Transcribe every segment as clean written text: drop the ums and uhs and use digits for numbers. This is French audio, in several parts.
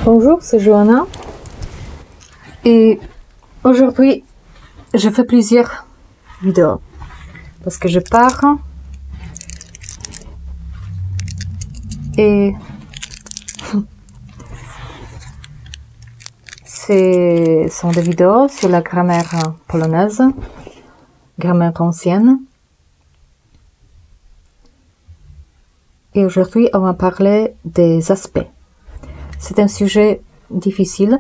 Bonjour, c'est Johanna et aujourd'hui je fais plusieurs vidéos parce que je pars et ce sont des vidéos sur la grammaire polonaise, grammaire ancienne. Et aujourd'hui, on va parler des aspects. C'est un sujet difficile,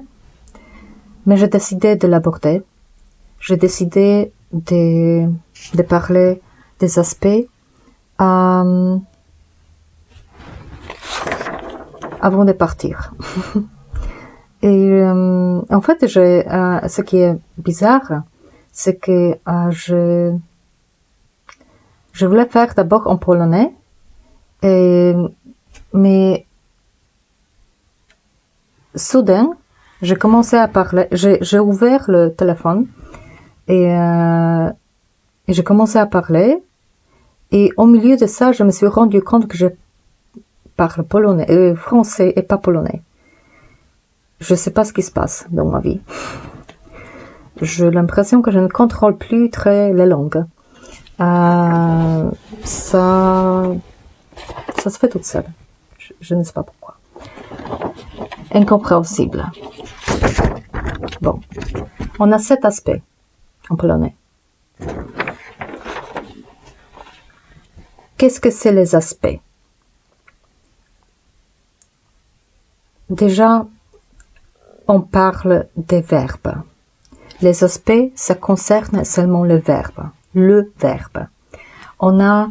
mais j'ai décidé de l'aborder. J'ai décidé de parler des aspects avant de partir. Et en fait, ce qui est bizarre, c'est que je voulais faire d'abord en polonais, mais soudain, j'ai commencé à parler, j'ai ouvert le téléphone et j'ai commencé à parler, et au milieu de ça, je me suis rendu compte que je parle polonais, français et pas polonais. Je sais pas ce qui se passe dans ma vie. J'ai l'impression que je ne contrôle plus très les langues. Ça se fait toute seule. Je ne sais pas pourquoi. Incompréhensible. Bon. On a 7 aspects en polonais. Qu'est-ce que c'est les aspects? Déjà, on parle des verbes. Les aspects, ça concerne seulement le verbe. Le verbe. On a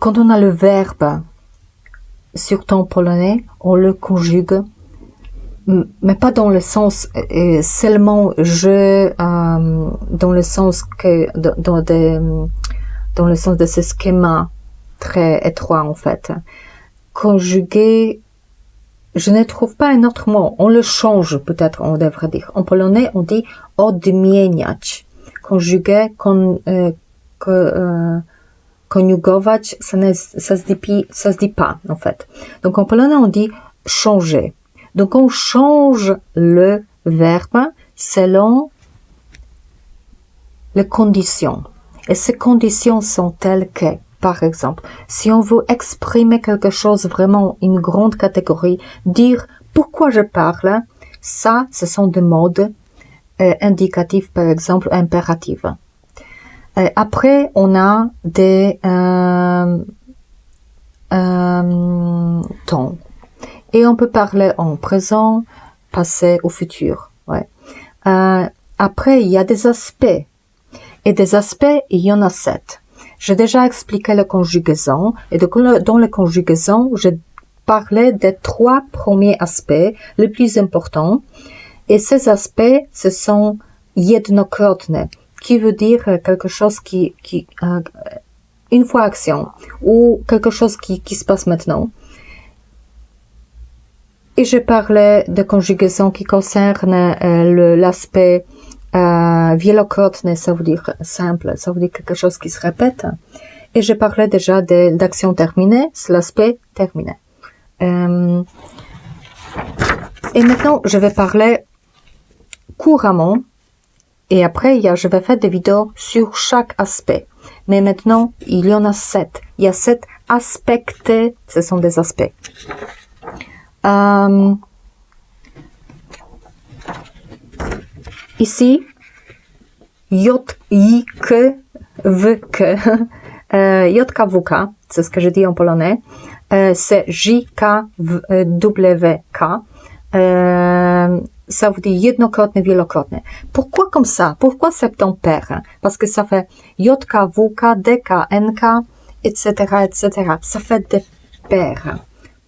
quand on a le verbe, surtout en polonais, on le conjugue, mais pas dans le sens seulement dans le sens que dans le sens de ce schéma très étroit en fait. Conjuguer, je ne trouve pas un autre mot. On le change peut-être, on devrait dire. En polonais, on dit odmieniać. Conjuguer, conjugować, ça se dit pas, en fait. Donc, en polonais, on dit changer. Donc, on change le verbe selon les conditions. Et ces conditions sont telles que, par exemple, si on veut exprimer quelque chose, vraiment une grande catégorie, dire pourquoi je parle, ça, ce sont des modes indicatifs, par exemple, impératifs. Après, on a des temps. Et on peut parler en présent, passé ou futur. Ouais. Après, il y a des aspects. Et des aspects, il y en a 7. J'ai déjà expliqué la conjugaison. Et dans la conjugaison, je parlais des 3 premiers aspects, les plus importants. Et ces aspects, ce sont jednokrotne, qui veut dire quelque chose qui une fois action, ou quelque chose qui se passe maintenant. Et je parlais de conjugaison qui concerne l'aspect wielokrotne, ça veut dire simple, ça veut dire quelque chose qui se répète. Et je parlais déjà d'action terminée, c'est l'aspect terminé. Et maintenant, je vais parler couramment. Et après, je vais faire des vidéos sur chaque aspect. Mais maintenant, il y en a 7. Il y a 7 aspects. Ce sont des aspects. Ici, JKWK, c'est ce que je dis en polonais. C'est JKWK. Ça veut dire jednokrotne, wielokrotne. Pourquoi comme ça? Pourquoi septembre? Parce que ça fait JK, WK, DK, NK, etc., etc. Ça fait des paires.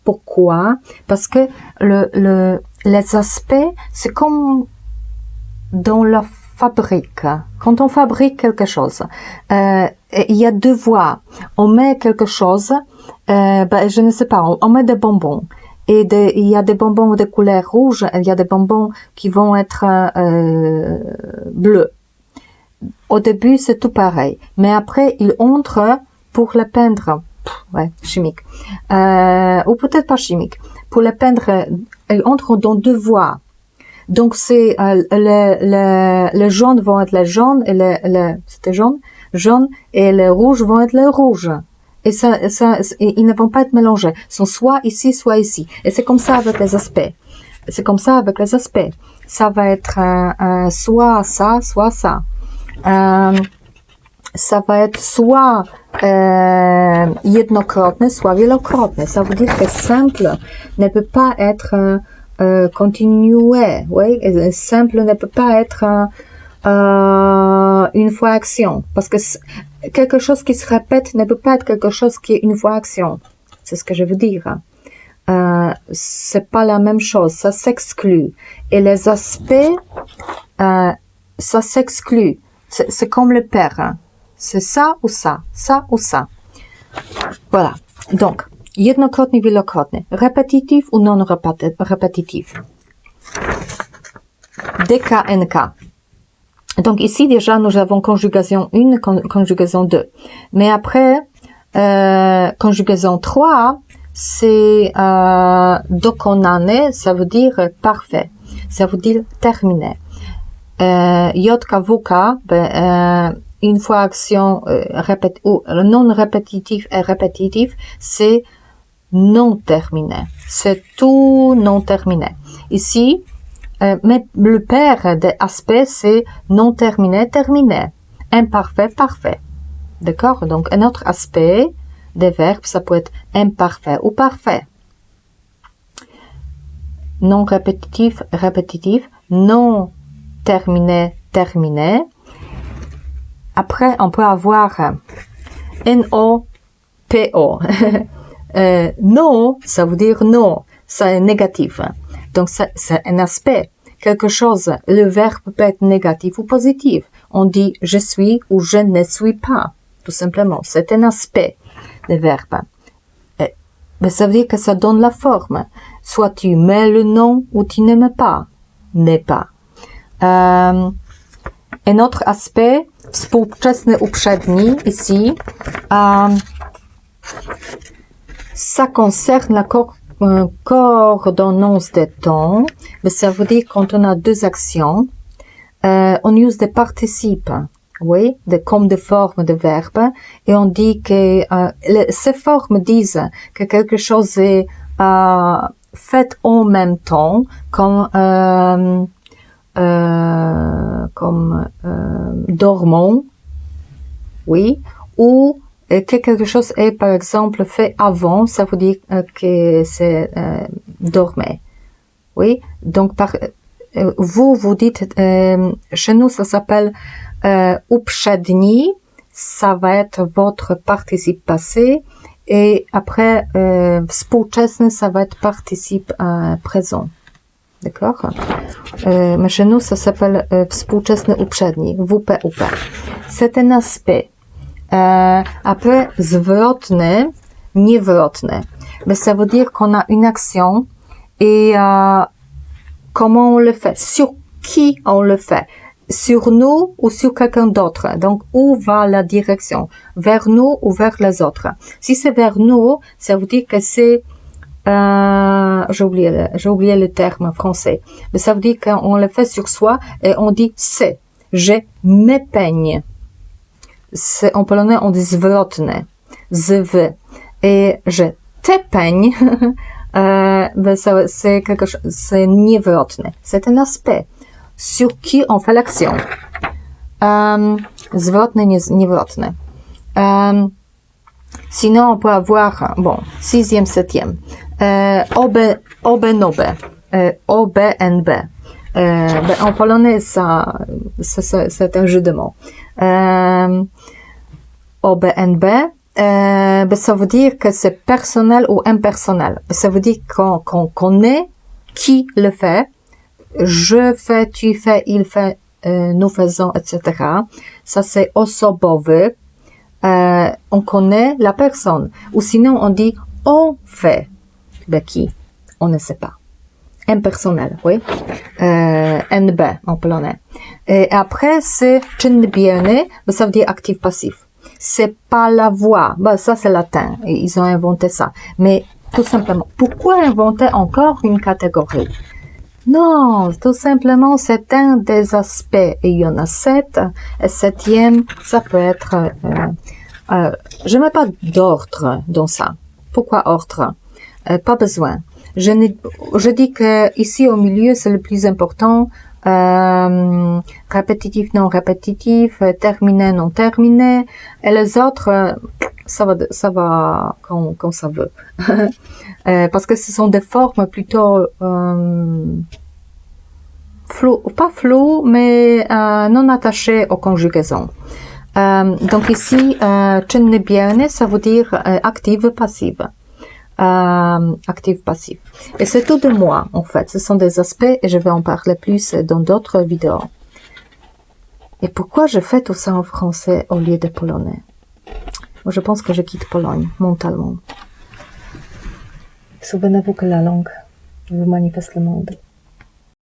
Pourquoi? Parce que les aspects, c'est comme dans la fabrique. Quand on fabrique quelque chose, il y a 2 voies. On met quelque chose, je ne sais pas, on met des bonbons. Et il y a des bonbons de couleur rouge, il y a des bonbons qui vont être bleus. Au début, c'est tout pareil. Mais après, il entre pour le peindre, ouais, chimique, ou peut-être pas chimique, pour le peindre, elles entrent dans deux voies. Donc c'est le jaune vont être le jaune et c'était jaune et le rouge vont être le rouge. Et et ils ne vont pas être mélangés. Ils sont soit ici, soit ici. Et c'est comme ça avec les aspects. C'est comme ça avec les aspects. Ça va être soit ça, soit ça. Ça va être soit jednokrotne, soit wielokrotne. Ça veut dire que simple ne peut pas être continué. Oui, simple ne peut pas être une fois action. Parce que quelque chose qui se répète ne peut pas être quelque chose qui est une fois action. C'est ce que je veux dire. C'est pas la même chose. Ça s'exclut. Et les aspects, ça s'exclut. C'est comme le père. C'est ça ou ça. Ça ou ça. Voilà. Donc, jednokrotny, wielokrotny. Répétitif ou non répétitif. DK, NK. Donc ici déjà nous avons conjugation 1, conjugation 2. Mais après, conjugation 3, c'est dokonane, ça veut dire parfait. Ça veut dire terminé. Jotka, vuka, une fois action non répétitif et répétitif, c'est non terminé. C'est tout non terminé. Ici, mais le pair d'aspect, c'est non terminé, terminé. Imparfait, parfait. D'accord? Donc, un autre aspect des verbes, ça peut être imparfait ou parfait. Non répétitif, répétitif. Non terminé, terminé. Après, on peut avoir N-O, P-O. Non, ça veut dire non. C'est négatif. Donc, c'est un aspect. Quelque chose, le verbe peut être négatif ou positif. On dit je suis ou je ne suis pas. Tout simplement. C'est un aspect des verbes. Mais ça veut dire que ça donne la forme. Soit tu mets le nom ou tu ne mets pas. N'est pas. Un autre aspect, współczesny, uprzedni, ici, ça concerne la coordonnance des temps, mais ça veut dire quand on a deux actions, on use des participes, oui, comme des formes de verbes, et on dit que ces formes disent que quelque chose est fait en même temps, comme dormons, oui, ou que quelque chose est par exemple fait avant, ça veut dire que c'est dormait, oui. Donc vous dites chez nous ça s'appelle uprzedni, ça va être votre participe passé, et après współczesny ça va être participe présent. D'accord? Mais chez nous, ça s'appelle współczesny uprzedni, WP, UP. C'est un aspect. Après, zwrotny, niewrotny. Mais ça veut dire qu'on a une action et comment on le fait? Sur qui on le fait? Sur nous ou sur quelqu'un d'autre? Donc, où va la direction? Vers nous ou vers les autres? Si c'est vers nous, ça veut dire que c'est j'ai oublié le terme français, mais ça veut dire qu'on le fait sur soi et on dit c'est, je me peigne. En polonais on dit zwrotne, zw, et je te peigne, c'est quelque chose, c'est niewrotne. C'est un aspect sur qui on fait l'action. Zwrotne, niewrotne. Sinon, on peut avoir, bon, 6e, 7e. Obe, nobe. OBNB. En polonais, c'est un jeu de mots. OBNB, ça veut dire que c'est personnel ou impersonnel. Ça veut dire qu'on connaît qui le fait. Je fais, tu fais, il fait, nous faisons, etc. Ça, c'est osobowy. On connaît la personne. Ou sinon, on dit on fait. Ben, qui? On ne sait pas. Impersonnel, oui. NB en polonais. Et après, c'est czynny bierny, ça veut dire actif passif. c'est pas la voix. Bah, ça, c'est latin. Ils ont inventé ça. Mais tout simplement, pourquoi inventer encore une catégorie? Non, tout simplement, c'est un des aspects. Et il y en a 7. Et 7e, ça peut être... je mets pas d'ordre dans ça. Pourquoi ordre? Pas besoin. Je dis que ici au milieu, c'est le plus important. Répétitif, non répétitif, terminé, non terminé. Et les autres, ça va quand ça veut. Parce que ce sont des formes plutôt pas floues, mais non attachées aux conjugaisons. Donc ici, czynny bierny, ça veut dire active, passive. Active, passive. Et c'est tout de moi, en fait. Ce sont des aspects et je vais en parler plus dans d'autres vidéos. Et pourquoi je fais tout ça en français au lieu de polonais? Moi, je pense que je quitte Pologne, mentalement. Souvenez-vous que la langue vous manifeste le monde.